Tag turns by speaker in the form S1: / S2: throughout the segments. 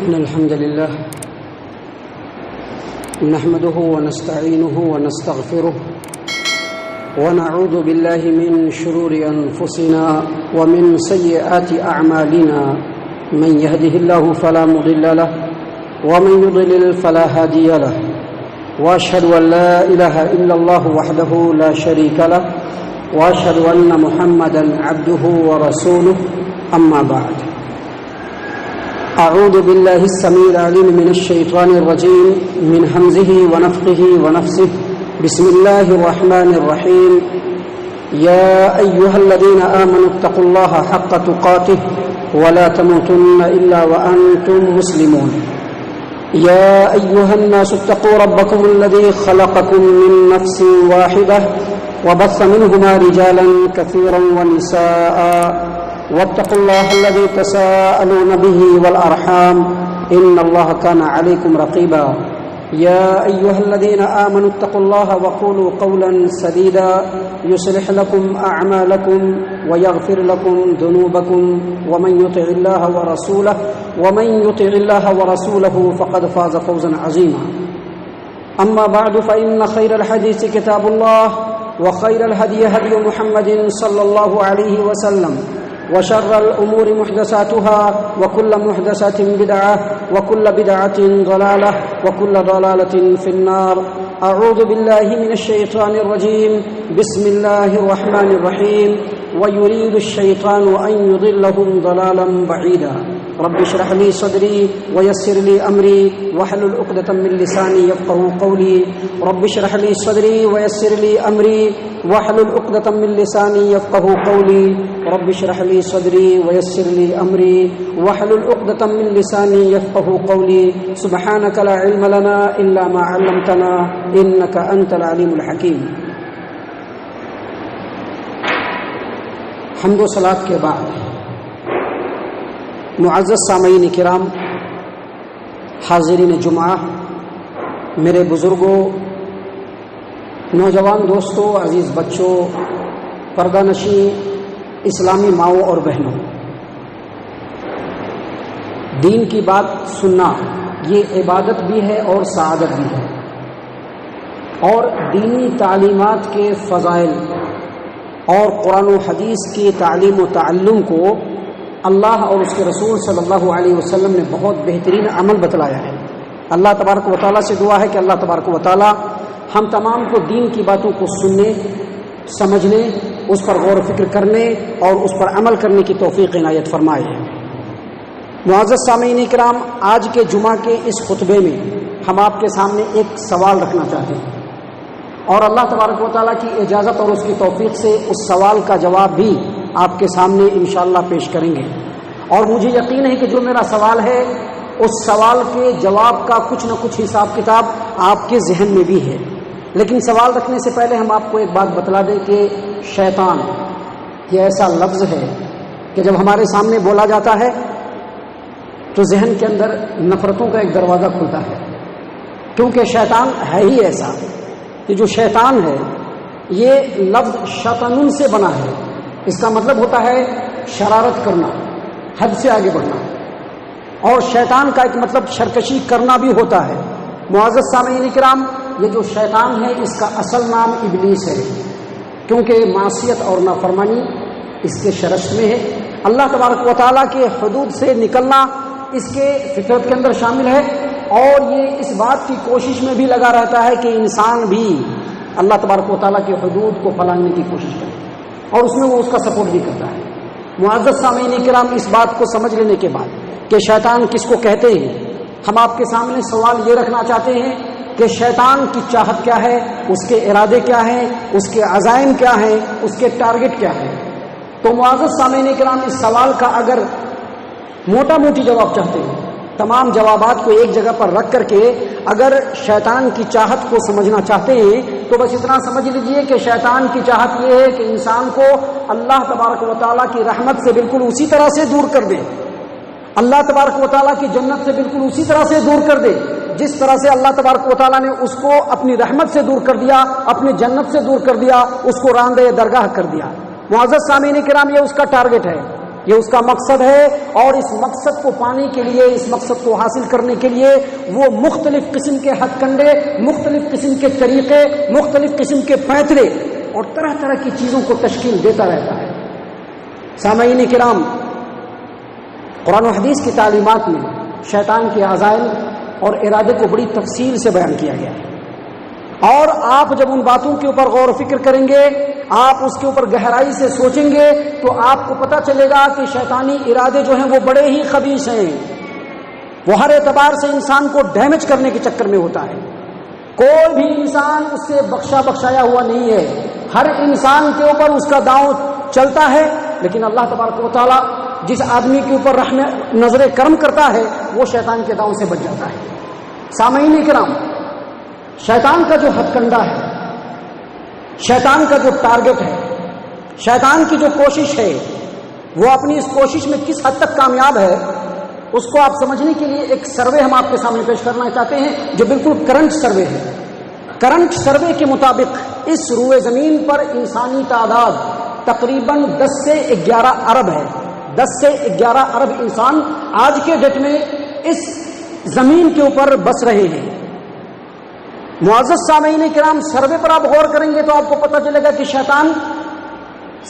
S1: إن الحمد لله نحمده ونستعينه ونستغفره ونعوذ بالله من شرور أنفسنا ومن سيئات أعمالنا من يهده الله فلا مضل له ومن يضلل فلا هادي له وأشهد أن لا إله إلا الله وحده لا شريك له وأشهد أن محمدا عبده ورسوله أما بعد أعوذ بالله السميع العليم من الشيطان الرجيم من همزه ونفخه ونفسه بسم الله الرحمن الرحيم يا أيها الذين آمنوا اتقوا الله حق تقاته ولا تموتن إلا وأنتم مسلمون يا أيها الناس اتقوا ربكم الذي خلقكم من نفس واحدة وبث منهما رجالا كثيرا ونساء واتقوا الله الذي تساءلون به والأرحام إن الله كان عليكم رقيبا يا أيها الذين آمنوا اتقوا الله وقولوا قولا سديدا يصلح لكم أعمالكم ويغفر لكم ذنوبكم ومن يطع الله ورسوله فقد فاز فوزا عظيما أما بعد فإن خير الحديث كتاب الله وخير الهدي هدي محمد صلى الله عليه وسلم وشر الأمور محدثاتها وكل محدثة بدعة وكل بدعة ضلالة وكل ضلالة في النار أعوذ بالله من الشيطان الرجيم بسم الله الرحمن الرحيم ويريد الشيطان أن يضلهم ضلالا بعيدا رب اشرح لي صدري ويسر لي أمري واحلل عقدة من لساني يفقهوا قولي رب اشرح لي صدري ويسر لي أمري واحلل عقدة من لساني يفقهوا قولي رب اشرح لي صدري ويسر لي أمري واحلل عقدة من لساني يفقهوا قولي سبحانك لا علم لنا إلا ما علمتنا إنك أنت العليم الحكيم. حمد و صلاۃ کے بعد معزز سامعین کرام، حاضرین جمعہ، میرے بزرگوں، نوجوان دوستوں، عزیز بچوں، پردہ نشین اسلامی ماؤں اور بہنوں، دین کی بات سننا یہ عبادت بھی ہے اور سعادت بھی ہے، اور دینی تعلیمات کے فضائل اور قرآن و حدیث کی تعلیم و تعلم کو اللہ اور اس کے رسول صلی اللہ علیہ وسلم نے بہت بہترین عمل بتلایا ہے. اللہ تبارک و تعالیٰ سے دعا ہے کہ اللہ تبارک و تعالیٰ ہم تمام کو دین کی باتوں کو سننے، سمجھنے، اس پر غور و فکر کرنے اور اس پر عمل کرنے کی توفیق عنایت فرمائے. معزز سامعین کرام، آج کے جمعہ کے اس خطبے میں ہم آپ کے سامنے ایک سوال رکھنا چاہتے ہیں، اور اللہ تبارک و تعالیٰ کی اجازت اور اس کی توفیق سے اس سوال کا جواب بھی آپ کے سامنے انشاءاللہ پیش کریں گے. اور مجھے یقین ہے کہ جو میرا سوال ہے اس سوال کے جواب کا کچھ نہ کچھ حساب کتاب آپ کے ذہن میں بھی ہے. لیکن سوال رکھنے سے پہلے ہم آپ کو ایک بات بتلا دیں کہ شیطان یہ ایسا لفظ ہے کہ جب ہمارے سامنے بولا جاتا ہے تو ذہن کے اندر نفرتوں کا ایک دروازہ کھلتا ہے، کیونکہ شیطان ہے ہی ایسا کہ جو شیطان ہے یہ لفظ شیطان سے بنا ہے. اس کا مطلب ہوتا ہے شرارت کرنا، حد سے آگے بڑھنا، اور شیطان کا ایک مطلب سرکشی کرنا بھی ہوتا ہے. معزز سامعین کرام، یہ جو شیطان ہے اس کا اصل نام ابلیس ہے، کیونکہ معصیت اور نافرمانی اس کے شرش میں ہے. اللہ تبارک و تعالیٰ کے حدود سے نکلنا اس کے فطرت کے اندر شامل ہے، اور یہ اس بات کی کوشش میں بھی لگا رہتا ہے کہ انسان بھی اللہ تبارک و تعالیٰ کے حدود کو پھلانگنے کی کوشش کرے، اور اس میں وہ اس کا سپورٹ بھی کرتا ہے. معزز سامعین کرام، اس بات کو سمجھ لینے کے بعد کہ شیطان کس کو کہتے ہیں، ہم آپ کے سامنے سوال یہ رکھنا چاہتے ہیں کہ شیطان کی چاہت کیا ہے، اس کے ارادے کیا ہیں، اس کے عزائم کیا ہیں، اس کے ٹارگٹ کیا ہے. تو معزز سامعین کرام، اس سوال کا اگر موٹا موٹی جواب چاہتے ہیں، تمام جوابات کو ایک جگہ پر رکھ کر کے اگر شیطان کی چاہت کو سمجھنا چاہتے ہیں تو بس اتنا سمجھ لیجئے کہ شیطان کی چاہت یہ ہے کہ انسان کو اللہ تبارک و تعالیٰ کی رحمت سے بالکل اسی طرح سے دور کر دے، اللہ تبارک و تعالیٰ کی جنت سے بالکل اسی طرح سے دور کر دے جس طرح سے اللہ تبارک و تعالیٰ نے اس کو اپنی رحمت سے دور کر دیا، اپنی جنت سے دور کر دیا، اس کو راندے درگاہ کر دیا. معزز سامعین کرام، یہ اس کا ٹارگٹ ہے. یہ اس کا مقصد ہے، اور اس مقصد کو پانے کے لیے، اس مقصد کو حاصل کرنے کے لیے وہ مختلف قسم کے ہتھ کنڈے، مختلف قسم کے طریقے، مختلف قسم کے پیترے اور طرح طرح کی چیزوں کو تشکیل دیتا رہتا ہے۔ سامعین کرام، قرآن و حدیث کی تعلیمات میں شیطان کے عزائم اور ارادے کو بڑی تفصیل سے بیان کیا گیا ہے، اور آپ جب ان باتوں کے اوپر غور و فکر کریں گے، آپ اس کے اوپر گہرائی سے سوچیں گے، تو آپ کو پتہ چلے گا کہ شیطانی ارادے جو ہیں وہ بڑے ہی خبیث ہیں، وہ ہر اعتبار سے انسان کو ڈیمیج کرنے کے چکر میں ہوتا ہے۔ کوئی بھی انسان اس سے بخشایا ہوا نہیں ہے، ہر انسان کے اوپر اس کا داؤں چلتا ہے، لیکن اللہ تبارک و تعالیٰ جس آدمی کے اوپر نظر کرم کرتا ہے وہ شیطان کے داؤں سے بچ جاتا ہے۔ سامعین کرام، شیطان کا جو ہتھ کنڈا ہے، شیطان کا جو ٹارگٹ ہے، شیطان کی جو کوشش ہے، وہ اپنی اس کوشش میں کس حد تک کامیاب ہے، اس کو آپ سمجھنے کے لیے ایک سروے ہم آپ کے سامنے پیش کرنا چاہتے ہیں جو بالکل کرنٹ سروے ہے۔ کرنٹ سروے کے مطابق اس روئے زمین پر انسانی تعداد تقریباً 10 سے 11 ارب ہے۔ 10 سے 11 ارب انسان آج کے ڈیٹ میں اس زمین کے اوپر بس رہے ہیں۔ معزز سامعین کرام، سروے پر آپ غور کریں گے تو آپ کو پتہ چلے گا کہ شیطان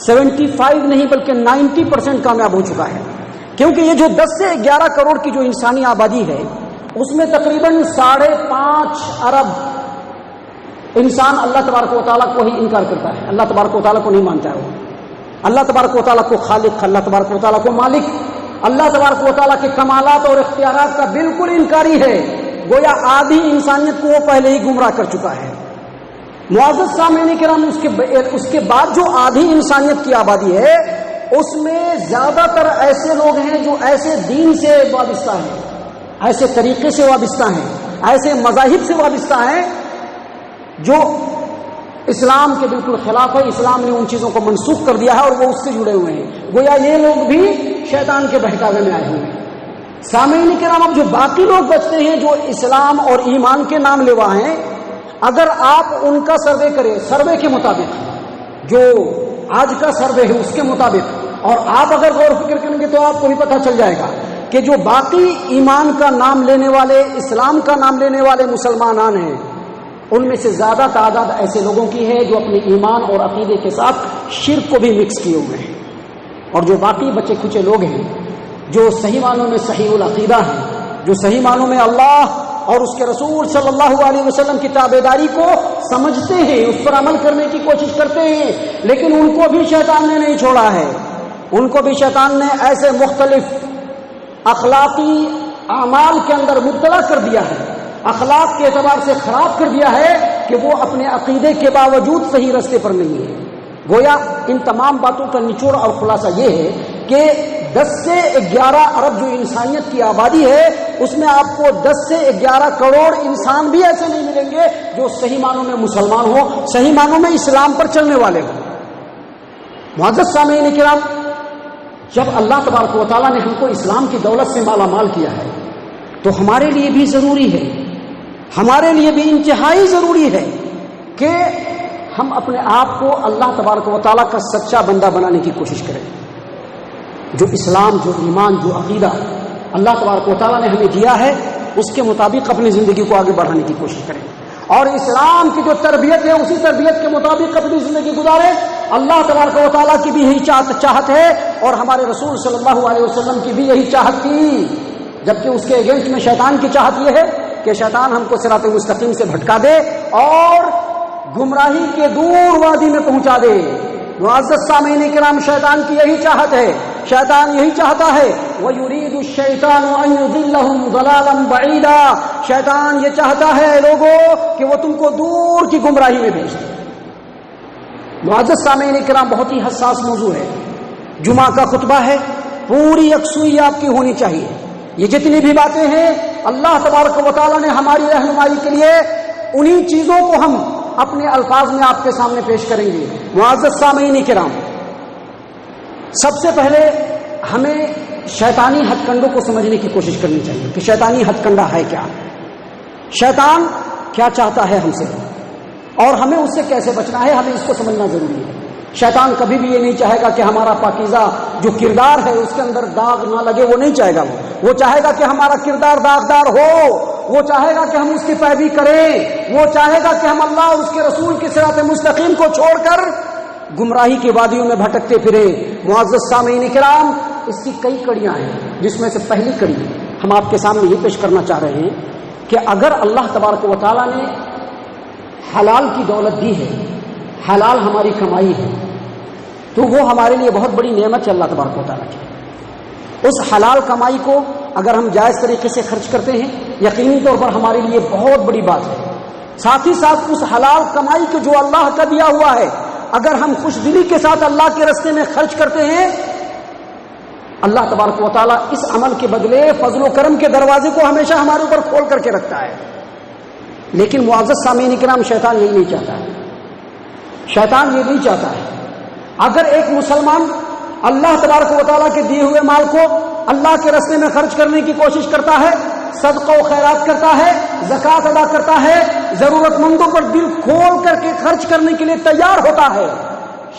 S1: 75 نہیں بلکہ 90% کامیاب ہو چکا ہے، کیونکہ یہ جو 10 سے 11 کروڑ کی جو انسانی آبادی ہے، اس میں تقریباً 5.5 ارب انسان اللہ تبارک و تعالیٰ کو ہی انکار کرتا ہے، اللہ تبارک و تعالیٰ کو نہیں مانتا ہے، وہ اللہ تبارک و تعالیٰ کو خالق، اللہ تبارک و تعالیٰ کو مالک، اللہ تبارک و تعالیٰ کے کمالات اور اختیارات کا بالکل انکاری ہے، گویا آدھی انسانیت کو وہ پہلے ہی گمراہ کر چکا ہے۔ معزز سامعین کرام، اس کے بعد جو آدھی انسانیت کی آبادی ہے، اس میں زیادہ تر ایسے لوگ ہیں جو ایسے دین سے وابستہ ہیں، ایسے طریقے سے وابستہ ہیں، ایسے مذاہب سے وابستہ ہیں جو اسلام کے بالکل خلاف ہے، اسلام نے ان چیزوں کو منسوخ کر دیا ہے اور وہ اس سے جڑے ہوئے ہیں، گویا یہ لوگ بھی شیطان کے بہکاوے میں آئے ہوئے ہیں۔ سامعین کرام، اب جو باقی لوگ بچتے ہیں جو اسلام اور ایمان کے نام لیوا ہیں، اگر آپ ان کا سروے کریں، سروے کے مطابق جو آج کا سروے ہے اس کے مطابق، اور آپ اگر غور و فکر کریں گے تو آپ کو بھی پتہ چل جائے گا کہ جو باقی ایمان کا نام لینے والے، اسلام کا نام لینے والے مسلمانان ہیں، ان میں سے زیادہ تعداد ایسے لوگوں کی ہے جو اپنے ایمان اور عقیدے کے ساتھ شرک کو بھی مکس کیے ہوئے ہیں، اور جو باقی بچے کھچے لوگ ہیں جو صحیح معنوں میں صحیح العقیدہ ہیں، جو صحیح معنوں میں اللہ اور اس کے رسول صلی اللہ علیہ وسلم کی تابعداری کو سمجھتے ہیں، اس پر عمل کرنے کی کوشش کرتے ہیں، لیکن ان کو بھی شیطان نے نہیں چھوڑا ہے، ان کو بھی شیطان نے ایسے مختلف اخلاقی اعمال کے اندر مبتلا کر دیا ہے، اخلاق کے اعتبار سے خراب کر دیا ہے کہ وہ اپنے عقیدے کے باوجود صحیح راستے پر نہیں ہے۔ گویا ان تمام باتوں کا نچوڑ اور خلاصہ یہ ہے کہ 10 سے 11 ارب جو انسانیت کی آبادی ہے، اس میں آپ کو 10 سے 11 کروڑ انسان بھی ایسے نہیں ملیں گے جو صحیح معنوں میں مسلمان ہو، صحیح معنوں میں اسلام پر چلنے والے ہوں۔ معزز سامعین کرام، جب اللہ تبارک و تعالیٰ نے ہم کو اسلام کی دولت سے مالا مال کیا ہے تو ہمارے لیے بھی ضروری ہے، ہمارے لیے بھی انتہائی ضروری ہے کہ ہم اپنے آپ کو اللہ تبارک و تعالیٰ کا سچا بندہ بنانے کی کوشش کریں، جو اسلام، جو ایمان، جو عقیدہ اللہ تبارک و تعالیٰ نے ہمیں دیا ہے اس کے مطابق اپنی زندگی کو آگے بڑھانے کی کوشش کریں، اور اسلام کی جو تربیت ہے اسی تربیت کے مطابق اپنی زندگی گزاریں۔ اللہ تبارک و تعالیٰ کی بھی یہی چاہت ہے، اور ہمارے رسول صلی اللہ علیہ وسلم کی بھی یہی چاہت تھی، جبکہ اس کے اگینسٹ میں شیطان کی چاہت یہ ہے کہ شیطان ہم کو صراط مستقیم سے بھٹکا دے اور گمراہی کے دور وادی میں پہنچا دے۔ معزز سامعین کرام، شیطان کی یہی چاہت ہے، شیطان یہی چاہتا ہے، وَيُرِيدُ الشَّيْطَانُ أَن يُضِلَّهُمْ ضَلَالًا بَعِيدًا، شیطان یہ چاہتا ہے لوگوں کہ وہ تم کو دور کی گمراہی میں بھیج دے۔ معزز سامعین کرام، بہت ہی حساس موضوع ہے، جمعہ کا خطبہ ہے، پوری یکسوئی آپ کی ہونی چاہیے۔ یہ جتنی بھی باتیں ہیں اللہ تبارک و تعالیٰ نے ہماری رہنمائی کے لیے انہی چیزوں کو ہم اپنے الفاظ میں آپ کے سامنے پیش کریں گے۔ معزز سامعین کرام، سب سے پہلے ہمیں شیطانی ہتھ کنڈوں کو سمجھنے کی کوشش کرنی چاہیے کہ شیطانی ہتھ کنڈا ہے کیا، شیطان کیا چاہتا ہے ہم سے اور ہمیں اس سے کیسے بچنا ہے، ہمیں اس کو سمجھنا ضروری ہے۔ شیطان کبھی بھی یہ نہیں چاہے گا کہ ہمارا پاکیزہ جو کردار ہے اس کے اندر داغ نہ لگے وہ نہیں چاہے گا. وہ چاہے گا کہ ہمارا کردار داغدار ہو، وہ چاہے گا کہ ہم اس کی پیروی کریں، وہ چاہے گا کہ ہم اللہ اور اس کے رسول کی صراط مستقیم کو چھوڑ کر گمراہی کی وادیوں میں بھٹکتے پھریں. معزز سامعین کرام، اس کی کئی کڑیاں ہیں، جس میں سے پہلی کڑی ہم آپ کے سامنے یہ پیش کرنا چاہ رہے ہیں کہ اگر اللہ تبارک و تعالیٰ نے حلال کی دولت دی ہے، حلال ہماری کمائی ہے، تو وہ ہمارے لیے بہت بڑی نعمت ہے اللہ تبارک و تعالیٰ کی. اس حلال کمائی کو اگر ہم جائز طریقے سے خرچ کرتے ہیں یقینی طور پر ہمارے لیے بہت بڑی بات ہے. ساتھ ہی ساتھ اس حلال کمائی کو جو اللہ کا دیا ہوا ہے اگر ہم خوش دلی کے ساتھ اللہ کے راستے میں خرچ کرتے ہیں، اللہ تبارک و تعالیٰ اس عمل کے بدلے فضل و کرم کے دروازے کو ہمیشہ ہمارے اوپر کھول کر کے رکھتا ہے. لیکن معزز سامعین کرام، شیطان یہی نہیں چاہتا ہے. شیطان یہ نہیں چاہتا ہے اگر ایک مسلمان اللہ تبارک و تعالیٰ کے دیے ہوئے مال کو اللہ کے راستے میں خرچ کرنے کی کوشش کرتا ہے، صدقہ و خیرات کرتا ہے، زکوٰۃ ادا کرتا ہے، ضرورت مندوں پر دل کھول کر کے خرچ کرنے کے لیے تیار ہوتا ہے،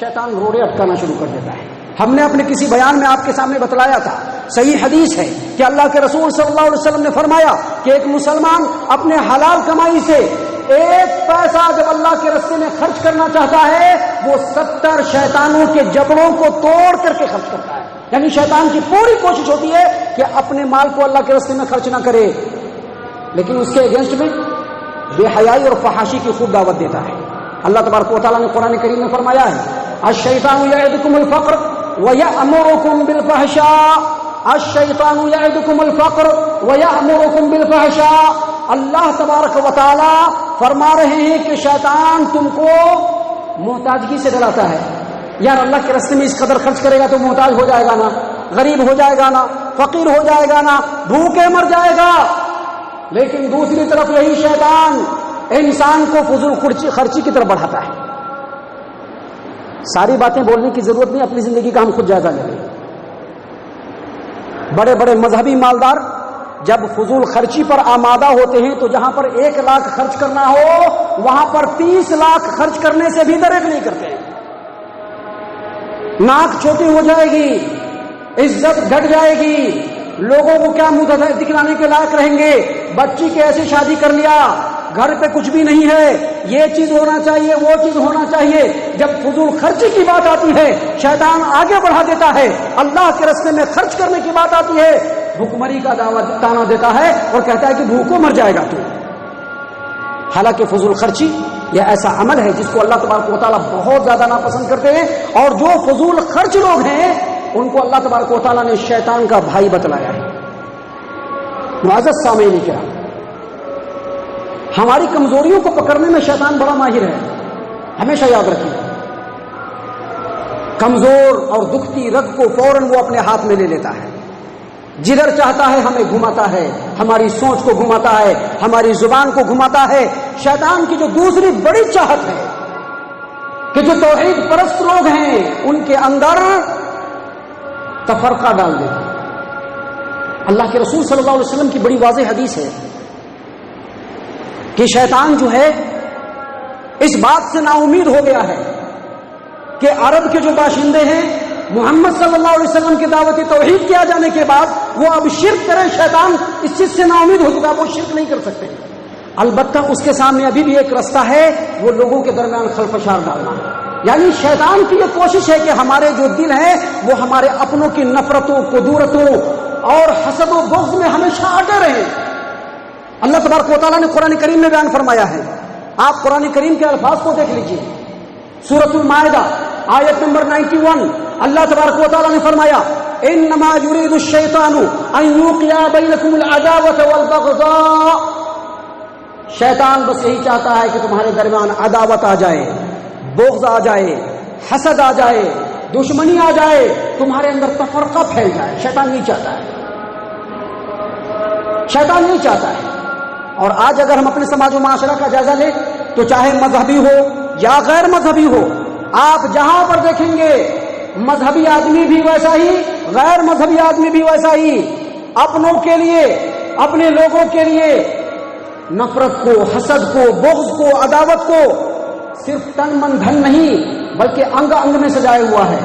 S1: شیطان روڑے اٹکانا شروع کر دیتا ہے. ہم نے اپنے کسی بیان میں آپ کے سامنے بتلایا تھا، صحیح حدیث ہے کہ اللہ کے رسول صلی اللہ علیہ وسلم نے فرمایا کہ ایک مسلمان اپنے حلال کمائی سے ایک پیسہ جب اللہ کے راستے میں خرچ کرنا چاہتا ہے وہ 70 شیطانوں کے جبڑوں کو توڑ کر کے خرچ کرتا ہے. یعنی شیطان کی پوری کوشش ہوتی ہے کہ اپنے مال کو اللہ کے راستے میں خرچ نہ کرے، لیکن اس کے اگینسٹ میں بے حیائی اور فحاشی کی خوب دعوت دیتا ہے. اللہ تبارک و تعالیٰ نے قرآن کریم میں فرمایا ہے الشیطان یعدکم الفقر وَيَأْمُرُكُمْ بِالْفَحْشَاءِ الشَّيْطَانُ يَعِدُكُمُ الْفَقْرَ وَيَأْمُرُكُمْ بِالْفَحْشَاءِ. اللہ تبارک و تعالی فرما رہے ہیں کہ شیطان تم کو محتاجگی سے ڈراتا ہے. یار اللہ کے راستے میں اس قدر خرچ کرے گا تو محتاج ہو جائے گا نا، غریب ہو جائے گا نا، فقیر ہو جائے گا نا، بھوکے مر جائے گا. لیکن دوسری طرف یہی شیطان انسان کو فضول خرچی کی طرف بڑھاتا ہے. ساری باتیں بولنے کی ضرورت نہیں، اپنی زندگی کا ہم خود جائزہ لے لیں. بڑے بڑے مذہبی مالدار جب فضول خرچی پر آمادہ ہوتے ہیں تو جہاں پر 1 لاکھ خرچ کرنا ہو وہاں پر 30 لاکھ خرچ کرنے سے بھی دریغ نہیں کرتے. ناک چھوٹی ہو جائے گی، عزت گھٹ جائے گی، لوگوں کو کیا منہ دکھلانے کے لائق رہیں گے. بچی کی ایسی شادی کر لیا، گھر پہ کچھ بھی نہیں ہے، یہ چیز ہونا چاہیے، وہ چیز ہونا چاہیے. جب فضول خرچی کی بات آتی ہے شیطان آگے بڑھا دیتا ہے. اللہ کے راستے میں خرچ کرنے کی بات آتی ہے بھوکمری کا تانا دیتا ہے اور کہتا ہے کہ بھوکو مر جائے گا تو. حالانکہ فضول خرچی یہ ایسا عمل ہے جس کو اللہ تبارک و تعالیٰ بہت زیادہ ناپسند کرتے ہیں، اور جو فضول خرچ لوگ ہیں ان کو اللہ تبارک و تعالیٰ نے شیطان کا بھائی بتلایا ہے. معزز سامعین کرام، ہماری کمزوریوں کو پکڑنے میں شیطان بڑا ماہر ہے. ہمیشہ یاد رکھیے، کمزور اور دکھتی رگ کو فوراً وہ اپنے ہاتھ میں لے لیتا ہے. جدھر چاہتا ہے ہمیں گھماتا ہے، ہماری سوچ کو گھماتا ہے، ہماری زبان کو گھماتا ہے. شیطان کی جو دوسری بڑی چاہت ہے کہ جو توحید پرست لوگ ہیں ان کے اندر تفرقہ ڈال دیتا ہے. اللہ کے رسول صلی اللہ علیہ وسلم کی بڑی واضح حدیث ہے کہ شیطان جو ہے اس بات سے نا امید ہو گیا ہے کہ عرب کے جو باشندے ہیں محمد صلی اللہ علیہ وسلم کی دعوت توحید کیا جانے کے بعد وہ اب شرک کریں. شیطان اس چیز سے نا امید ہو چکا، وہ شرک نہیں کر سکتے. البتہ اس کے سامنے ابھی بھی ایک رستہ ہے، وہ لوگوں کے درمیان خلفشار ڈالنا. یعنی شیطان کی یہ کوشش ہے کہ ہمارے جو دل ہیں وہ ہمارے اپنوں کی نفرتوں، قدورتوں اور حسد و بغض میں ہمیشہ اٹے رہیں. اللہ تبارک و تعالیٰ نے قرآن کریم میں بیان فرمایا ہے. آپ قرآن کریم کے الفاظ کو دیکھ لیجیے. سورۃ المائدہ آیت نمبر 91 اللہ تبارک و تعالیٰ نے فرمایا انما یرید الشیطان ان یوقع بینکم العداوۃ والبغضاء. شیطان بس یہی چاہتا ہے کہ تمہارے درمیان عداوت آ جائے، بغض آ جائے، حسد آ جائے، دشمنی آ جائے، تمہارے اندر تفرقہ پھیل جائے. شیطان نہیں چاہتا ہے، شیطان نہیں چاہتا ہے. اور آج اگر ہم اپنے سماج و معاشرہ کا جائزہ لیں تو چاہے مذہبی ہو یا غیر مذہبی ہو، آپ جہاں پر دیکھیں گے مذہبی آدمی بھی ویسا ہی، غیر مذہبی آدمی بھی ویسا ہی اپنوں کے لیے، اپنے لوگوں کے لیے نفرت کو، حسد کو، بغض کو، عداوت کو صرف تن من دھن نہیں بلکہ انگ انگ میں سجائے ہوا ہے.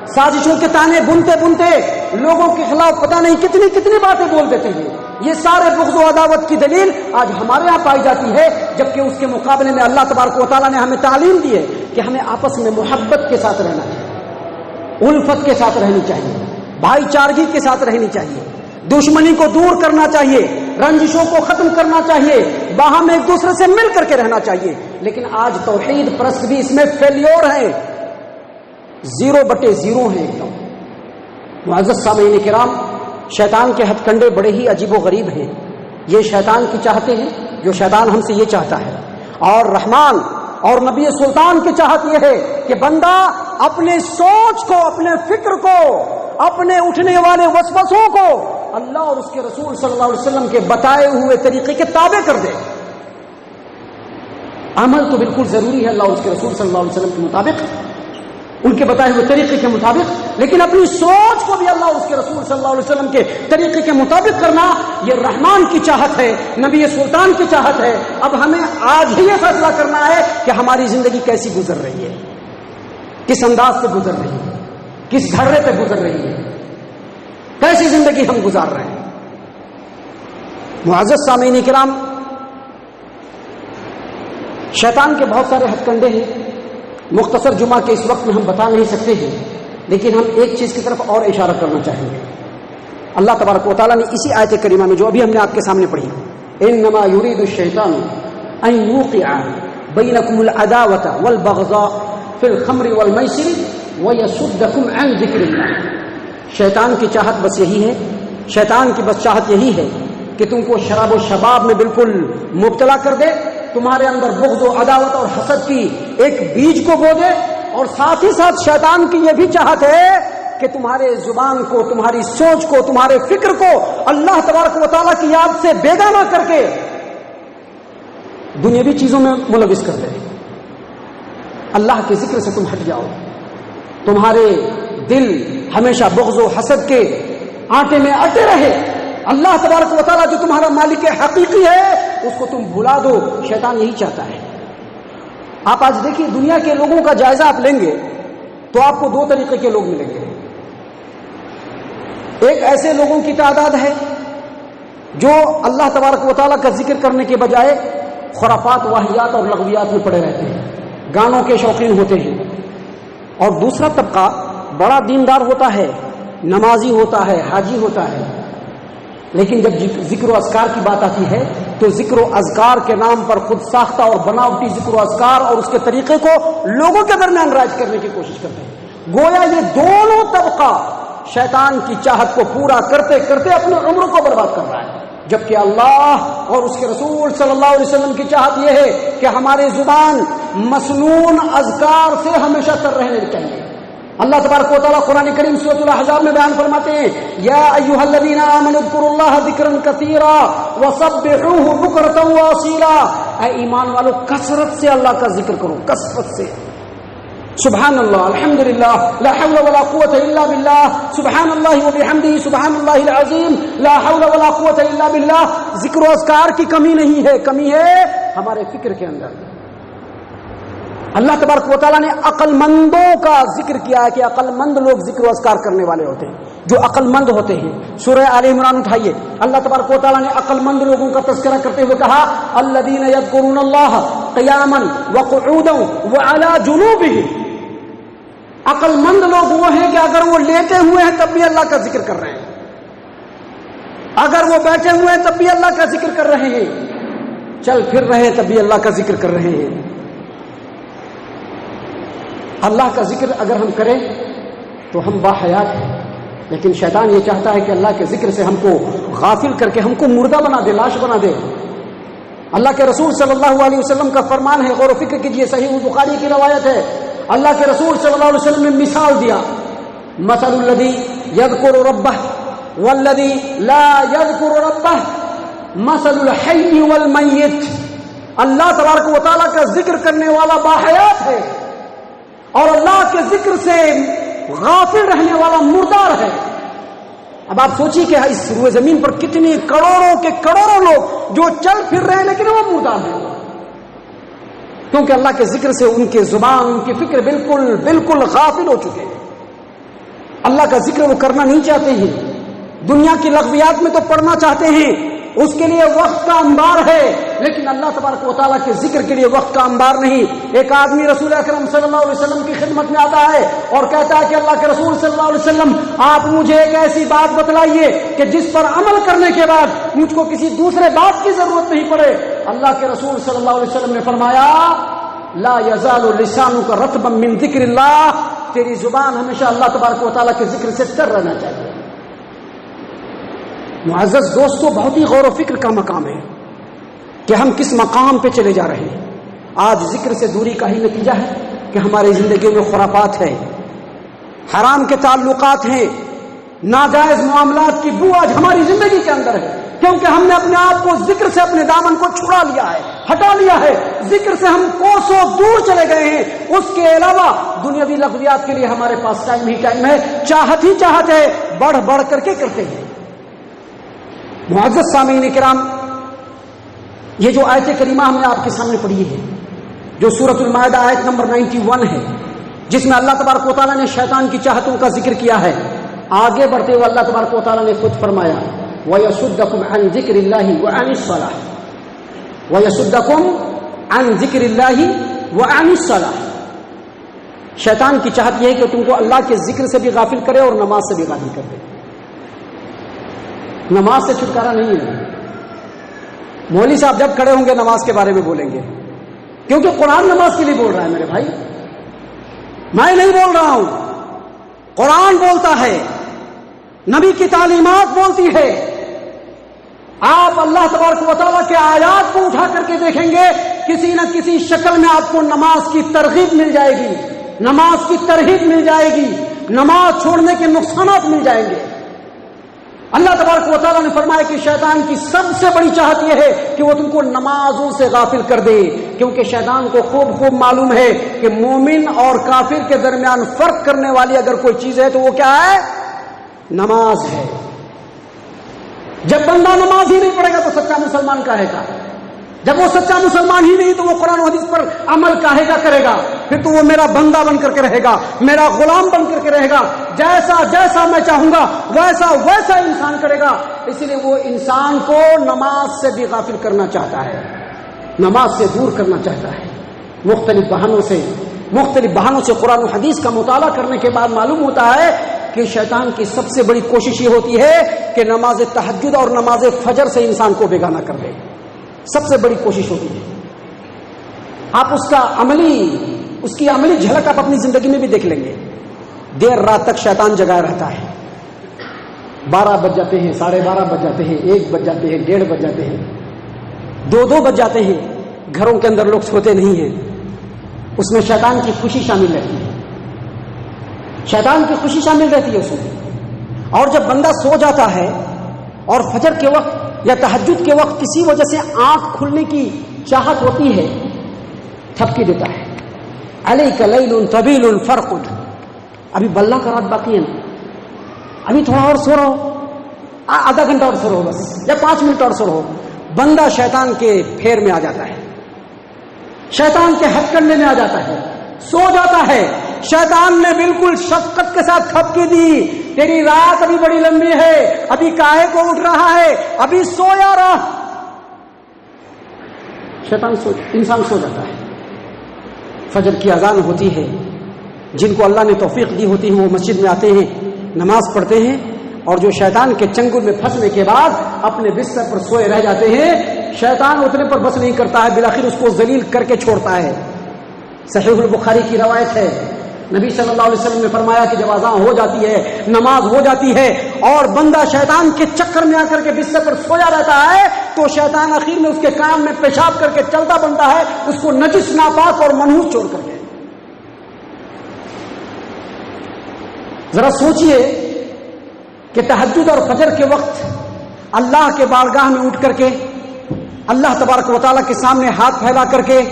S1: سازشوں کے تانے بنتے بنتے لوگوں کے خلاف پتہ نہیں کتنی کتنی باتیں بول دیتے ہیں. یہ سارے بغض و عداوت کی دلیل آج ہمارے ہاں پائی جاتی ہے، جبکہ اس کے مقابلے میں اللہ تبارک و تعالیٰ نے ہمیں تعلیم دی ہے کہ ہمیں آپس میں محبت کے ساتھ رہنا چاہیے، الفت کے ساتھ رہنی چاہیے، بھائی چارگی کے ساتھ رہنی چاہیے، دشمنی کو دور کرنا چاہیے، رنجشوں کو ختم کرنا چاہیے، باہم ایک دوسرے سے مل کر کے رہنا چاہیے. لیکن آج توحید پرست بھی اس میں فیلیور ہے، 0/0 ہیں ایک دم. معزز سامعین کرام، شیطان کے ہتھ کنڈے بڑے ہی عجیب و غریب ہیں. یہ شیطان کی چاہتے ہیں، جو شیطان ہم سے یہ چاہتا ہے، اور رحمان اور نبی سلطان کی چاہت یہ ہے کہ بندہ اپنے سوچ کو، اپنے فکر کو، اپنے اٹھنے والے وسوسوں کو اللہ اور اس کے رسول صلی اللہ علیہ وسلم کے بتائے ہوئے طریقے کے تابع کر دے. عمل تو بالکل ضروری ہے اللہ اور اس کے رسول صلی اللہ علیہ وسلم کے مطابق، ان کے بتائے ہوئے طریقے کے مطابق، لیکن اپنی سوچ کو بھی اللہ اور اس کے رسول صلی اللہ علیہ وسلم کے طریقے کے مطابق کرنا یہ رحمان کی چاہت ہے، نبی سلطان کی چاہت ہے. اب ہمیں آج ہی یہ فیصلہ کرنا ہے کہ ہماری زندگی کیسی گزر رہی ہے، کس انداز سے گزر رہی ہے، کس دھرے پہ گزر رہی ہے، کیسی زندگی ہم گزار رہے ہیں. معزز سامعین کرام، شیطان کے بہت سارے ہتھ کنڈے ہیں، مختصر جمعہ کے اس وقت میں ہم بتا نہیں سکتے ہیں، لیکن ہم ایک چیز کی طرف اور اشارہ کرنا چاہیں گے. اللہ تبارک و تعالیٰ نے اسی آیت کریمہ میں جو ابھی ہم نے آپ کے سامنے پڑھی، انما یرید الشیطان ان یوقع بینکم العداوۃ والبغضاء فی الخمر والمیسر ویصدکم عن ذکر اللہ. شیطان کی چاہت بس یہی ہے، شیطان کی بس چاہت یہی ہے کہ تم کو شراب و شباب میں بالکل مبتلا کر دے، تمہارے اندر بغض و عداوت اور حسد کی ایک بیج کو بو دے، اور ساتھ ہی ساتھ شیطان کی یہ بھی چاہت ہے کہ تمہارے زبان کو، تمہاری سوچ کو، تمہارے فکر کو اللہ تبارک و تعالیٰ کی یاد سے بیگانہ کر کے دنیاوی چیزوں میں ملوث کر دے. اللہ کے ذکر سے تم ہٹ جاؤ، تمہارے دل ہمیشہ بغض و حسد کے آٹے میں اٹے رہے. اللہ تبارک و تعالیٰ جو تمہارا مالک حقیقی ہے اس کو تم بھلا دو. شیطان یہی چاہتا ہے. آپ آج دیکھیے دنیا کے لوگوں کا جائزہ آپ لیں گے تو آپ کو 2 طریقے کے لوگ ملیں گے. ایک ایسے لوگوں کی تعداد ہے جو اللہ تبارک و تعالیٰ کا ذکر کرنے کے بجائے خرافات، واہیات اور لغویات میں پڑے رہتے ہیں، گانوں کے شوقین ہوتے ہیں. اور دوسرا طبقہ بڑا دیندار ہوتا ہے، نمازی ہوتا ہے، حاجی ہوتا ہے، لیکن جب ذکر و اذکار کی بات آتی ہے تو ذکر و اذکار کے نام پر خود ساختہ اور بناوٹی ذکر و اذکار اور اس کے طریقے کو لوگوں کے درمیان رائج کرنے کی کوشش کرتے ہیں. گویا یہ دونوں طبقہ شیطان کی چاہت کو پورا کرتے کرتے اپنی عمر کو برباد کر رہا ہے، جبکہ اللہ اور اس کے رسول صلی اللہ علیہ وسلم کی چاہت یہ ہے کہ ہماری زبان مسنون اذکار سے ہمیشہ تر رہنے چاہیے. اللہ تبارک و تعالیٰ قرآن کریم سورۃ الاحزاب میں بیان فرماتے ہیں، یا ایھا الذین آمنوا اذکروا اللہ ذکرا کثیرا وسبحوہ بکرۃ واصیلا. اے ایمان والو، کثرت سے اللہ کا ذکر کرو، کثرت سے. سبحان اللہ، الحمدللہ، لا حول ولا قوۃ الا باللہ، سبحان اللہ وبحمدہ، سبحان اللہ العظیم، لا حول ولا قوۃ الا باللہ. ذکر و اذکار کی کمی نہیں ہے، کمی ہے ہمارے فکر کے اندر. اللہ تبارک و تعالیٰ نے عقل مندوں کا ذکر کیا ہے کہ عقل مند لوگ ذکر و اذکار کرنے والے ہوتے ہیں، جو عقل مند ہوتے ہیں. سورہ آل عمران اٹھائیے، اللہ تبارک و تعالیٰ نے عقل مند لوگوں کا تذکرہ کرتے ہوئے کہا، الذین یذکرون اللہ قیاما وقعودا وعلی جنوبہم. عقل مند لوگ وہ ہیں کہ اگر وہ لیٹے ہوئے ہیں تب بھی اللہ کا ذکر کر رہے ہیں، اگر وہ بیٹھے ہوئے ہیں تب بھی اللہ کا ذکر کر رہے ہیں، چل پھر رہے تب بھی اللہ کا ذکر کر رہے ہیں. اللہ کا ذکر اگر ہم کریں تو ہم باحیات ہیں، لیکن شیطان یہ چاہتا ہے کہ اللہ کے ذکر سے ہم کو غافل کر کے ہم کو مردہ بنا دے، لاش بنا دے. اللہ کے رسول صلی اللہ علیہ وسلم کا فرمان ہے، غور و فکر کیجئے، صحیح البخاری کی روایت ہے. اللہ کے رسول صلی اللہ علیہ وسلم نے مثال دیا، مثل الذی یذکر ربہ والذی لا یذکر ربہ مثل الحی والمیت. اللہ تبارک و تعالیٰ کا ذکر کرنے والا باحیات ہے اور اللہ کے ذکر سے غافل رہنے والا مردار ہے. اب آپ سوچیے کہ اس روئے زمین پر کتنی کروڑوں کے کروڑوں لوگ جو چل پھر رہے ہیں لیکن وہ مردار ہیں، کیونکہ اللہ کے ذکر سے ان کے زبان، ان کی فکر بالکل غافل ہو چکے ہیں. اللہ کا ذکر وہ کرنا نہیں چاہتے ہیں، دنیا کی لغویات میں تو پڑھنا چاہتے ہیں، اس کے لیے وقت کا انبار ہے، لیکن اللہ تبارک و تعالیٰ کے ذکر کے لیے وقت کا انبار نہیں۔ ایک آدمی رسول اکرم صلی اللہ علیہ وسلم کی خدمت میں آتا ہے اور کہتا ہے کہ اللہ کے رسول صلی اللہ علیہ وسلم آپ مجھے ایک ایسی بات بتلائیے کہ جس پر عمل کرنے کے بعد مجھ کو کسی دوسرے بات کی ضرورت نہیں پڑے۔ اللہ کے رسول صلی اللہ علیہ وسلم نے فرمایا لا یزال لسانک رطبا من ذکر اللہ، تیری زبان ہمیشہ اللہ تبارک و تعالیٰ کے ذکر سے تر رہنا چاہیے۔ معزز دوستو، بہت ہی غور و فکر کا مقام ہے کہ ہم کس مقام پہ چلے جا رہے ہیں۔ آج ذکر سے دوری کا ہی نتیجہ ہے کہ ہماری زندگیوں میں خرافات ہے، حرام کے تعلقات ہیں، ناجائز معاملات کی بو آج ہماری زندگی کے اندر ہے، کیونکہ ہم نے اپنے آپ کو ذکر سے اپنے دامن کو چھڑا لیا ہے، ہٹا لیا ہے، ذکر سے ہم کوسوں دور چلے گئے ہیں۔ اس کے علاوہ دنیاوی لغویات کے لیے ہمارے پاس ٹائم ہی ٹائم ہے، چاہت ہی چاہت ہے، بڑھ بڑھ کر کے کرتے ہیں۔ معزز سامعین کرام، یہ جو آیت کریمہ ہم نے آپ کے سامنے پڑھی ہے، جو سورۃ المائدہ آیت نمبر 91 ہے، جس میں اللہ تبارک و تعالیٰ نے شیطان کی چاہتوں کا ذکر کیا ہے، آگے بڑھتے ہوئے اللہ تبارک و تعالیٰ نے خود فرمایا وَيَصُدَّكُمْ عَنْ ذِكْرِ اللَّهِ وَعَنِ الصَّلَاةِ وَيَصُدَّكُمْ عَنْ ذِكْرِ اللَّهِ وَعَنِ الصَّلَاةِ، شیطان کی چاہت یہ ہے کہ تم کو اللہ کے ذکر سے بھی غافل کرے اور نماز سے بھی غافل کر دے۔ نماز سے چھٹکارا نہیں ہے۔ مولوی صاحب جب کھڑے ہوں گے نماز کے بارے میں بولیں گے، کیونکہ قرآن نماز کے لیے بول رہا ہے میرے بھائی، میں نہیں بول رہا ہوں، قرآن بولتا ہے، نبی کی تعلیمات بولتی ہے۔ آپ اللہ تبارک و تعالیٰ کے آیات کو اٹھا کر کے دیکھیں گے، کسی نہ کسی شکل میں آپ کو نماز کی ترغیب مل جائے گی، نماز کی ترغیب مل جائے گی، نماز چھوڑنے کے نقصانات مل جائیں گے۔ اللہ تبارک و تعالیٰ نے فرمایا کہ شیطان کی سب سے بڑی چاہت یہ ہے کہ وہ تم کو نمازوں سے غافل کر دے، کیونکہ شیطان کو خوب معلوم ہے کہ مومن اور کافر کے درمیان فرق کرنے والی اگر کوئی چیز ہے تو وہ کیا ہے؟ نماز ہے۔ جب بندہ نماز ہی نہیں پڑھے گا تو سچا مسلمان کہے گا، جب وہ سچا مسلمان ہی نہیں تو وہ قرآن و حدیث پر عمل کہے گا کرے گا، پھر تو وہ میرا بندہ بن کر کے رہے گا، میرا غلام بن کر کے رہے گا، جیسا جیسا میں چاہوں گا ویسا ویسا انسان کرے گا۔ اسی لیے وہ انسان کو نماز سے بھی غافل کرنا چاہتا ہے، نماز سے دور کرنا چاہتا ہے۔ مختلف بہانوں سے قرآن و حدیث کا مطالعہ کرنے کے بعد معلوم ہوتا ہے کہ شیطان کی سب سے بڑی کوشش یہ ہوتی ہے کہ نماز تہجد اور نماز فجر سے انسان کو بیگانہ کر دے، سب سے بڑی کوشش ہوتی ہے۔ آپ اس کی عملی جھلک آپ اپنی زندگی میں بھی دیکھ لیں گے۔ دیر رات تک شیطان جگائے رہتا ہے، 12 بج جاتے ہیں، 12:30 بج جاتے ہیں، 1 بج جاتے ہیں، 1:30 بج جاتے ہیں، 2 بج جاتے ہیں، گھروں کے اندر لوگ سوتے نہیں ہیں۔ اس میں شیطان کی خوشی شامل رہتی ہے، شیطان کی خوشی شامل رہتی ہے اس میں۔ اور جب بندہ سو جاتا ہے اور فجر کے وقت یا تہجد کے وقت کسی وجہ سے آنکھ کھلنے کی چاہت ہوتی ہے، تھپکی دیتا ہے، علیک لیل طویل فرقد، ابھی بلہ کا رات باقی ہے نا، ابھی تھوڑا اور سو رہو، آدھا گھنٹہ اور سو رہو بس، یا 5 منٹ اور سو رہو۔ بندہ شیطان کے پھیر میں آ جاتا ہے، شیطان کے ہتھ کنڈے میں آ جاتا ہے، سو جاتا ہے۔ شیطان نے بالکل شفقت کے ساتھ تھپکی دی، تیری رات ابھی بڑی لمبی ہے، ابھی کاہے کو اٹھ رہا ہے، ابھی سویا رہا۔ انسان سو جاتا ہے۔ فجر کی اذان ہوتی ہے، جن کو اللہ نے توفیق دی ہوتی ہے وہ مسجد میں آتے ہیں، نماز پڑھتے ہیں، اور جو شیطان کے چنگل میں پھنسنے کے بعد اپنے بستر پر سوئے رہ جاتے ہیں، شیطان اتنے پر بس نہیں کرتا ہے، بالآخر اس کو ذلیل کر کے چھوڑتا ہے۔ صحیح البخاری کی روایت ہے، نبی صلی اللہ علیہ وسلم نے فرمایا کہ جب اذان ہو جاتی ہے، نماز ہو جاتی ہے اور بندہ شیطان کے چکر میں آ کر کے بستر پر سویا رہتا ہے، تو شیطان آخر میں اس کے کان میں پیشاب کر کے چلتا بنتا ہے، اس کو نجس ناپاک اور منحوس چھوڑ کر کے۔ ذرا سوچئے کہ تہجد اور فجر کے وقت اللہ کے بارگاہ میں اٹھ کر کے اللہ تبارک و تعالیٰ کے سامنے ہاتھ پھیلا کر کے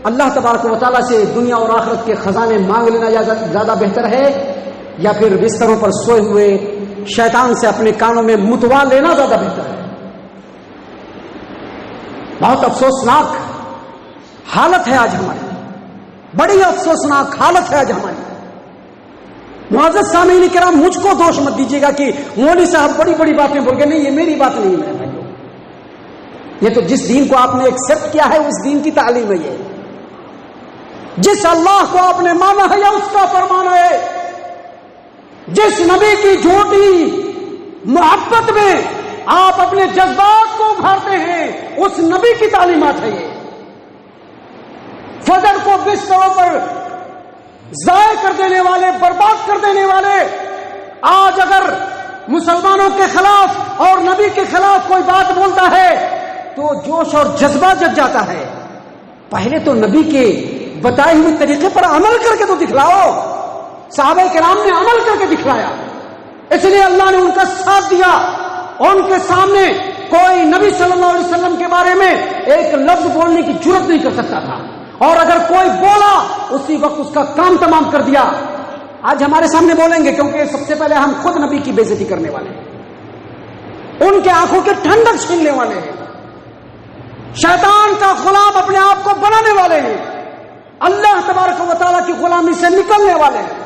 S1: اللہ تبارک و تعالیٰ سے دنیا اور آخرت کے خزانے مانگ لینا زیادہ بہتر ہے، یا پھر بستروں پر سوئے ہوئے شیطان سے اپنے کانوں میں متوا لینا زیادہ بہتر ہے؟ بہت افسوسناک حالت ہے آج ہماری، بڑی افسوسناک حالت ہے آج ہماری۔ معزز سامعین کرام، مجھ کو دوش مت دیجیے گا کہ مولوی صاحب بڑی بڑی باتیں بول گئے. نہیں، یہ میری بات نہیں ہے بھائیو. یہ تو جس دین کو آپ نے ایکسپٹ کیا ہے اس دین کی تعلیم ہے. یہ جس اللہ کو آپ نے مانا ہے یا اس کا فرمان ہے، جس نبی کی جھوٹی محبت میں آپ اپنے جذبات کو ابھارتے ہیں، اس نبی کی تعلیمات ہے. یہ فجر کو بستروں پر ضائع کر دینے والے، برباد کر دینے والے، آج اگر مسلمانوں کے خلاف اور نبی کے خلاف کوئی بات بولتا ہے تو جوش اور جذبہ جگ جاتا ہے. پہلے تو نبی کے بتائے ہوئے طریقے پر عمل کر کے تو دکھلاؤ. صحابہ کرام نے عمل کر کے دکھلایا، اس لیے اللہ نے ان کا ساتھ دیا. اور ان کے سامنے کوئی نبی صلی اللہ علیہ وسلم کے بارے میں ایک لفظ بولنے کی جرات نہیں کر سکتا تھا، اور اگر کوئی بولا اسی وقت اس کا کام تمام کر دیا. آج ہمارے سامنے بولیں گے کیونکہ سب سے پہلے ہم خود نبی کی بے عزتی کرنے والے ہیں، ان کے آنکھوں کے ٹھنڈک چھیننے والے ہیں، شیطان کا غلام اپنے آپ کو بنانے والے ہیں، اللہ تبارک و تعالیٰ کی غلامی سے نکلنے والے ہیں.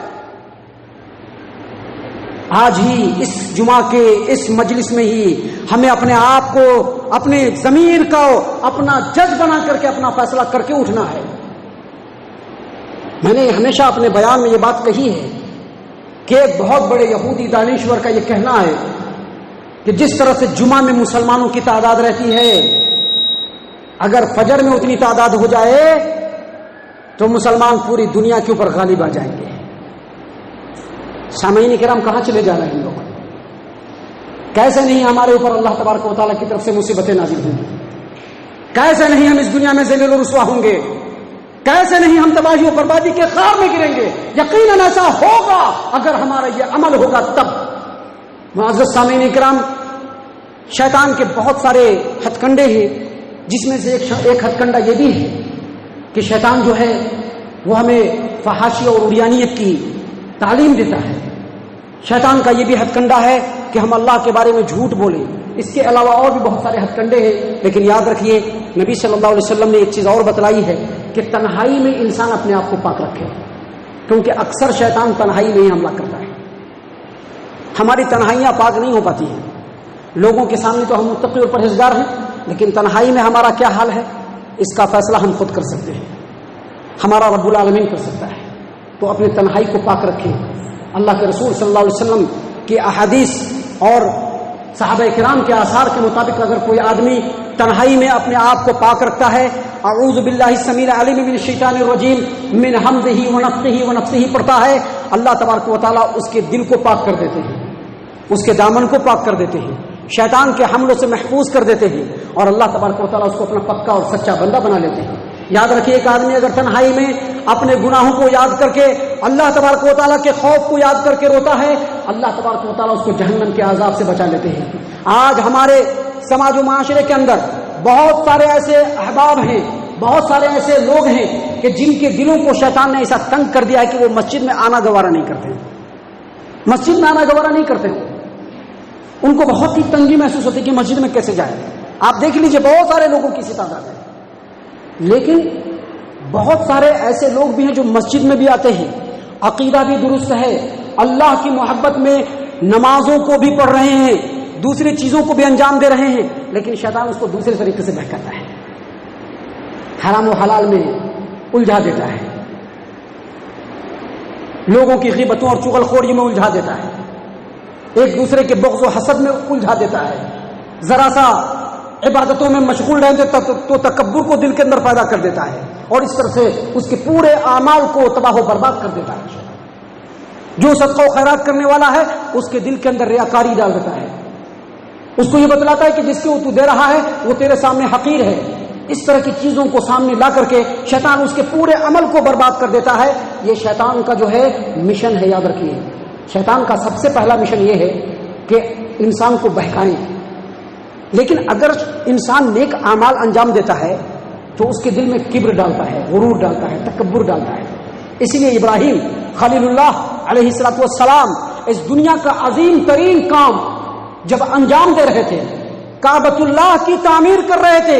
S1: آج ہی اس جمعہ کے اس مجلس میں ہی ہمیں اپنے آپ کو، اپنے ضمیر کو اپنا جج بنا کر کے اپنا فیصلہ کر کے اٹھنا ہے. میں نے ہمیشہ اپنے بیان میں یہ بات کہی ہے کہ ایک بہت بڑے یہودی دانشور کا یہ کہنا ہے کہ جس طرح سے جمعہ میں مسلمانوں کی تعداد رہتی ہے، اگر فجر میں اتنی تعداد ہو جائے تو مسلمان پوری دنیا کے اوپر غالب آ جائیں گے. سامعین کرام، کہاں چلے جا رہے ہیں لوگ؟ کیسے نہیں ہمارے اوپر اللہ تبارک و تعالیٰ کی طرف سے مصیبتیں نازل ہوں گی؟ کیسے نہیں ہم اس دنیا میں ذلیل و رسوا ہوں گے؟ کیسے نہیں ہم تباہی و بربادی کے خار میں گریں گے؟ یقیناً ایسا ہوگا اگر ہمارا یہ عمل ہوگا تب. معزز سامعین کرام، شیطان کے بہت سارے ہتھ کنڈے ہیں، جس میں سے ایک ہتھ کنڈا یہ بھی ہے کہ شیطان جو ہے وہ ہمیں فحاشی اور عریانیت کی تعلیم دیتا ہے. شیطان کا یہ بھی ہتھ کنڈا ہے کہ ہم اللہ کے بارے میں جھوٹ بولیں. اس کے علاوہ اور بھی بہت سارے ہتھ کنڈے ہیں، لیکن یاد رکھیے نبی صلی اللہ علیہ وسلم نے ایک چیز اور بتلائی ہے کہ تنہائی میں انسان اپنے آپ کو پاک رکھے، کیونکہ اکثر شیطان تنہائی میں ہی حملہ کرتا ہے. ہماری تنہائیاں پاک نہیں ہو پاتی ہیں. لوگوں کے سامنے تو ہم متقی اور پرہیزگار ہیں، لیکن تنہائی میں ہمارا کیا حال ہے اس کا فیصلہ ہم خود کر سکتے ہیں، ہمارا رب العالمین کر سکتا ہے. تو اپنی تنہائی کو پاک رکھیں. اللہ کے رسول صلی اللہ علیہ وسلم کی احادیث اور صحابہ کرام کے آثار کے مطابق اگر کوئی آدمی تنہائی میں اپنے آپ کو پاک رکھتا ہے، اعوذ باللہ السمیع العلیم من الشیطان الرجیم من حمزہ ونفخہ ونفثہ پڑھتا ہے، اللہ تبارک و تعالیٰ اس کے دل کو پاک کر دیتے ہیں، اس کے دامن کو پاک کر دیتے ہیں، شیطان کے حملوں سے محفوظ کر دیتے ہیں، اور اللہ تبارک و تعالیٰ اس کو اپنا پکا اور سچا بندہ بنا لیتے ہیں. یاد رکھیے، ایک آدمی اگر تنہائی میں اپنے گناہوں کو یاد کر کے اللہ تبارک و تعالیٰ کے خوف کو یاد کر کے روتا ہے، اللہ تبارک و تعالیٰ اس کو جہنم کے عذاب سے بچا لیتے ہیں. آج ہمارے سماج و معاشرے کے اندر بہت سارے ایسے احباب ہیں، بہت سارے ایسے لوگ ہیں کہ جن کے دلوں کو شیطان نے ایسا تنگ کر دیا ہے کہ وہ مسجد میں آنا گوارا نہیں کرتے، مسجد میں آنا گوارا نہیں کرتے. ان کو بہت ہی تنگی محسوس ہوتی ہے کہ مسجد میں کیسے جائیں. آپ دیکھ لیجئے بہت سارے لوگوں کی سی تعداد ہے، لیکن بہت سارے ایسے لوگ بھی ہیں جو مسجد میں بھی آتے ہیں، عقیدہ بھی درست ہے، اللہ کی محبت میں نمازوں کو بھی پڑھ رہے ہیں، دوسری چیزوں کو بھی انجام دے رہے ہیں، لیکن شیطان اس کو دوسرے طریقے سے بہکاتا ہے، حرام و حلال میں الجھا دیتا ہے، لوگوں کی غیبتوں اور چغل خوری میں الجھا دیتا ہے، ایک دوسرے کے بغض و حسد میں الجھا دیتا ہے. ذرا سا عبادتوں میں مشغول رہتے تو تکبر کو دل کے اندر پیدا کر دیتا ہے، اور اس طرح سے اس کے پورے اعمال کو تباہ و برباد کر دیتا ہے. جو صدقہ و خیرات کرنے والا ہے اس کے دل کے اندر ریاکاری ڈال دیتا ہے، اس کو یہ بتلاتا ہے کہ جس کو تو دے رہا ہے وہ تیرے سامنے حقیر ہے. اس طرح کی چیزوں کو سامنے لا کر کے شیطان اس کے پورے عمل کو برباد کر دیتا ہے. یہ شیطان کا جو ہے مشن ہے. یاد رکھیے، شیطان کا سب سے پہلا مشن یہ ہے کہ انسان کو بہکائیں. لیکن اگر انسان نیک اعمال انجام دیتا ہے تو اس کے دل میں کبر ڈالتا ہے، غرور ڈالتا ہے، تکبر ڈالتا ہے. اسی لیے ابراہیم خلیل اللہ علیہ السلام اس دنیا کا عظیم ترین کام جب انجام دے رہے تھے، کعبۃ اللہ کی تعمیر کر رہے تھے،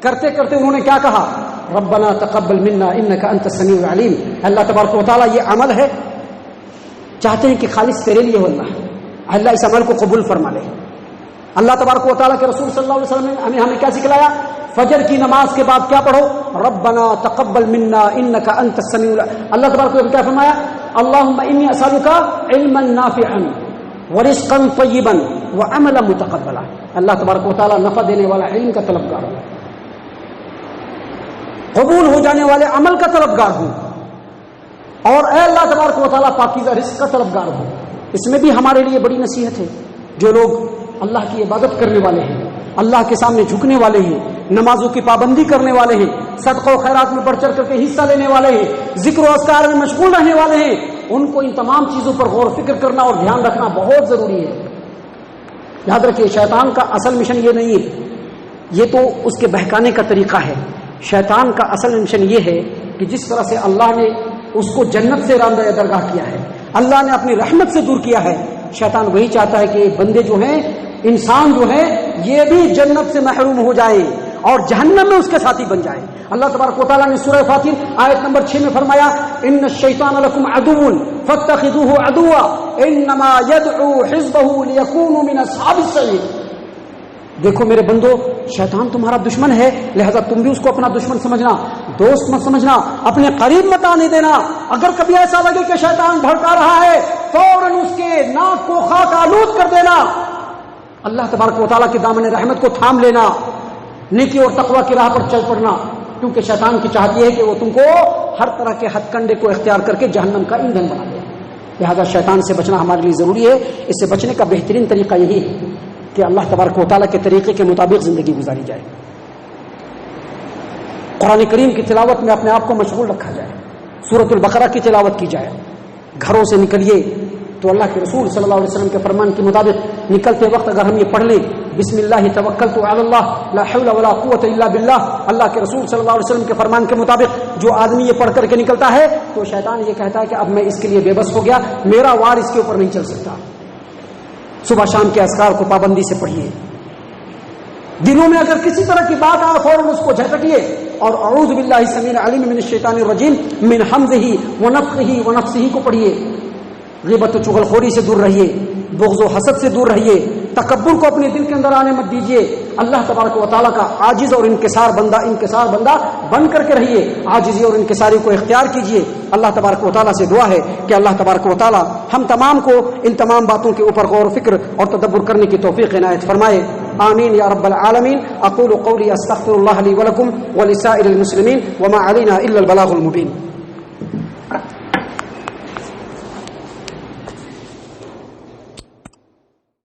S1: کرتے کرتے انہوں نے کیا کہا؟ ربنا تقبل منا انک انت السمیع العلیم. اللہ تبارک و تعالیٰ یہ عمل ہے، چاہتے ہیں کہ خالص تیرے لیے ہو اللہ اس عمل کو قبول فرما لے۔ اللہ تبارک و تعالیٰ کے رسول صلی اللہ علیہ وسلم نے ہمیں کیا سکھلایا؟ فجر کی نماز کے بعد کیا پڑھو؟ ربنا تقبل منا انک انت السمیع العلیم۔ اللہ تبارک و تعالیٰ کیا فرمایا؟ اللہم انی اسألک علما نافعا ورزقا طیبا وعملا متقبلا۔ اللہ تبارک و تعالیٰ نفع دینے والا علم کا طلبگار ہوں، قبول ہو جانے والے عمل کا طلبگار ہوں، اور اے اللہ تبارک و تعالیٰ پاکیزہ رزق کا طلبگار ہوں۔ اس میں بھی ہمارے لیے بڑی نصیحت ہے، جو لوگ اللہ کی عبادت کرنے والے ہیں، اللہ کے سامنے جھکنے والے ہیں، نمازوں کی پابندی کرنے والے ہیں، صدقہ و خیرات میں بڑھ چڑھ کر کے حصہ لینے والے ہیں، ذکر و اذکار میں مشغول رہنے والے ہیں، ان کو ان تمام چیزوں پر غور و فکر کرنا اور دھیان رکھنا بہت ضروری ہے۔ یاد رکھیے، شیطان کا اصل مشن یہ نہیں ہے، یہ تو اس کے بہکانے کا طریقہ ہے۔ شیطان کا اصل مشن یہ ہے کہ جس طرح سے اللہ نے اس کو جنت سے راندہ درگاہ کیا ہے، اللہ نے اپنی رحمت سے دور کیا ہے، شیطان وہی چاہتا ہے کہ بندے جو ہیں، انسان جو ہے، یہ بھی جنت سے محروم ہو جائے اور جہنم میں اس کے ساتھی بن جائے۔ اللہ تبارک و تعالیٰ نے سورہ فاطر آیت نمبر 6 میں فرمایا ان الشیطان لکم عدو فاتخذوه عدوا انما يدعو حزبه ليكونوا من اصحاب السعیر۔ دیکھو میرے بندو، شیطان تمہارا دشمن ہے، لہذا تم بھی اس کو اپنا دشمن سمجھنا، دوست مت سمجھنا، اپنے قریب مت آنے دینا۔ اگر کبھی ایسا لگے کہ شیطان بھڑکا رہا ہے، فوراً اس کے ناک کو خاک آلود کر دینا، اللہ تبارک و تعالیٰ کے دامن رحمت کو تھام لینا، نیکی اور تقوی کی راہ پر چل پڑنا، کیونکہ شیطان کی چاہت یہ ہے کہ وہ تم کو ہر طرح کے ہتھ کنڈے کو اختیار کر کے جہنم کا ایندھن بنا دے۔ لہذا شیطان سے بچنا ہمارے لیے ضروری ہے۔ اس سے بچنے کا بہترین طریقہ یہی ہے کہ اللہ تبارک و تعالیٰ کے طریقے کے مطابق زندگی گزاری جائے، قرآن کریم کی تلاوت میں اپنے آپ کو مشغول رکھا جائے، سورۃ البقرہ کی تلاوت کی جائے۔ گھروں سے نکلیے تو اللہ کے رسول صلی اللہ علیہ وسلم کے فرمان کے مطابق نکلتے وقت اگر ہم یہ پڑھ لیں بسم اللہ توکلت علی اللہ لا حول ولا قوت الا باللہ، اللہ کے رسول صلی اللہ علیہ وسلم کے فرمان کے مطابق جو آدمی یہ پڑھ کر کے نکلتا ہے تو شیطان یہ کہتا ہے کہ اب میں اس کے لیے بے بس ہو گیا، میرا وار اس کے اوپر نہیں چل سکتا۔ صبح شام کے اذکار کو پابندی سے پڑھیے، دنوں میں اگر کسی طرح کی بات آئے فوراً اس کو جھٹکیے اور اعوذ باللہ السمیع العلیم من الشیطان الرجیم من حمزہ ونفخہ ونفثہ کو پڑھیے۔ غیبت و چغلخوری سے دور رہیے، بغض و حسد سے دور رہیے، تکبر کو اپنے دل کے اندر آنے مت دیجیے، اللہ تبارک و تعالیٰ کا عاجز اور انکسار بندہ بن کر کے رہیے، عاجزی اور انکساری کو اختیار کیجیے۔ اللہ تبارک و تعالیٰ سے دعا ہے کہ اللہ تبارک و تعالیٰ ہم تمام کو ان تمام باتوں کے اوپر غور و فکر اور تدبر کرنے کی توفیق عنایت فرمائے، آمین یا رب العالمین۔ اقول قولی استغفر اللہ لی ولکم ولسائر المسلمین وما علینا الا البلاغ المبین۔